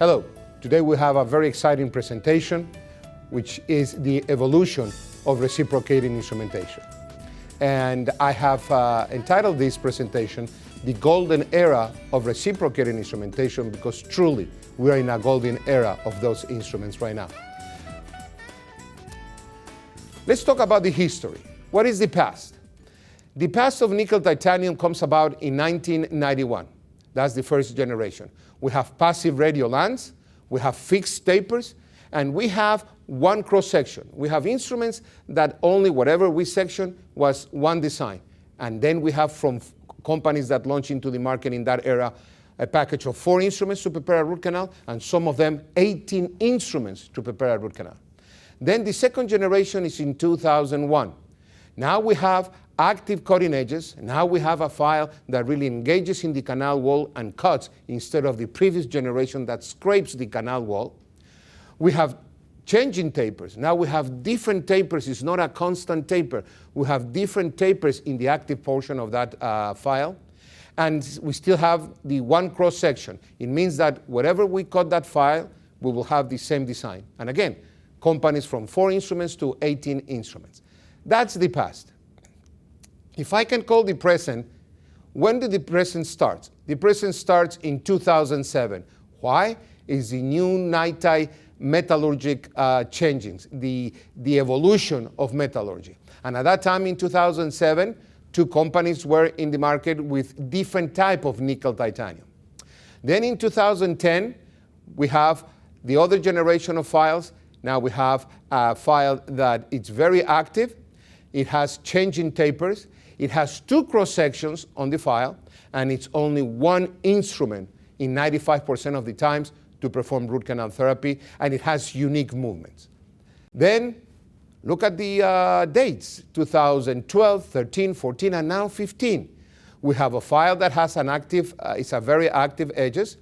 Hello, today we have a very exciting presentation, which is the evolution of reciprocating instrumentation. And I have entitled this presentation, The Golden Era of Reciprocating Instrumentation, because truly we are in a golden era of those instruments right now. Let's talk about the history. What is the past? The past of nickel titanium comes about in 1991. That's the first generation. We have passive radial lands, we have fixed tapers, and we have one cross-section. We have instruments that only whatever we section was one design. And then we have from companies that launched into the market in that era a package of 4 instruments to prepare a root canal, and some of them 18 instruments to prepare a root canal. Then the second generation is in 2001. Now we have active cutting edges. Now we have a file that really engages in the canal wall and cuts instead of the previous generation that scrapes the canal wall. We have changing tapers. Now we have different tapers. It's not a constant taper. We have different tapers in the active portion of that file. And we still have the one cross section. It means that wherever we cut that file, we will have the same design. And again, companies from 4 instruments to 18 instruments. That's the past. If I can call the present, when did the present start? The present starts in 2007. Why? It's the new nighttime metallurgic changings, the evolution of metallurgy. And at that time in 2007, 2 companies were in the market with different type of nickel titanium. Then in 2010, we have the other generation of files. Now we have a file that it's very active. It has changing tapers. It has 2 cross-sections on the file, and it's only one instrument in 95% of the times to perform root canal therapy, and it has unique movements. Then look at the dates, 2012, 13, 14, and now 15. We have a file that has an active, it's a very active edges.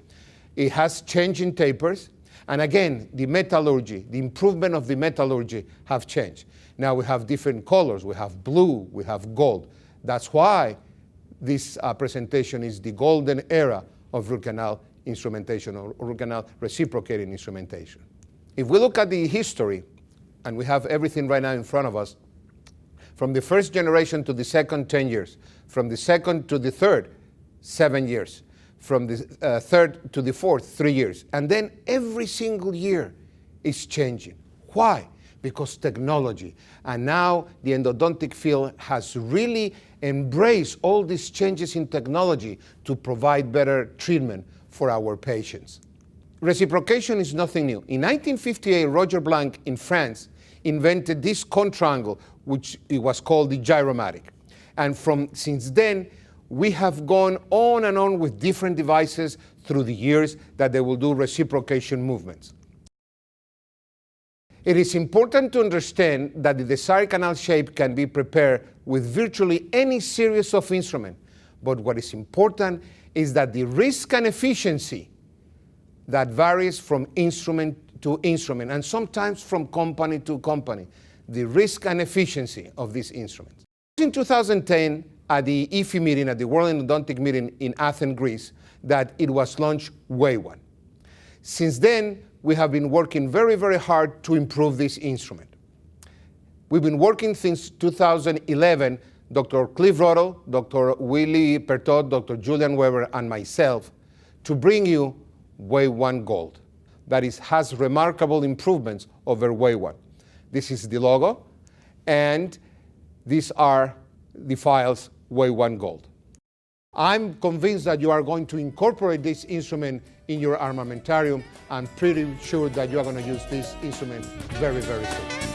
It has changing tapers. And again, the metallurgy, the improvement of the metallurgy have changed. Now we have different colors. We have blue, we have gold. That's why this presentation is the golden era of root canal instrumentation, or root canal reciprocating instrumentation. If we look at the history, and we have everything right now in front of us, from the first generation to the second, 10 years, from the second to the third, 7 years, from the third to the fourth, 3 years. And then every single year is changing. Why? Because technology. And now the endodontic field has really embraced all these changes in technology to provide better treatment for our patients. Reciprocation is nothing new. In 1958, Roger Blanc in France invented this contra-angle, which it was called the gyromatic. And since then, we have gone on and on with different devices through the years that they will do reciprocation movements. It is important to understand that the desired canal shape can be prepared with virtually any series of instrument. But what is important is that the risk and efficiency that varies from instrument to instrument, and sometimes from company to company, the risk and efficiency of these instruments. In 2010, at the IFI meeting, at the World Endodontic meeting in Athens, Greece, that it was launched Wave 1. Since then, we have been working very, very hard to improve this instrument. We've been working since 2011, Dr. Cliff Rotto, Dr. Willie Pertot, Dr. Julian Weber, and myself, to bring you Wave 1 Gold. That has remarkable improvements over Wave 1. This is the logo, and these are the files Wave 1 Gold. I'm convinced that you are going to incorporate this instrument in your armamentarium. I'm pretty sure that you are going to use this instrument very, very soon.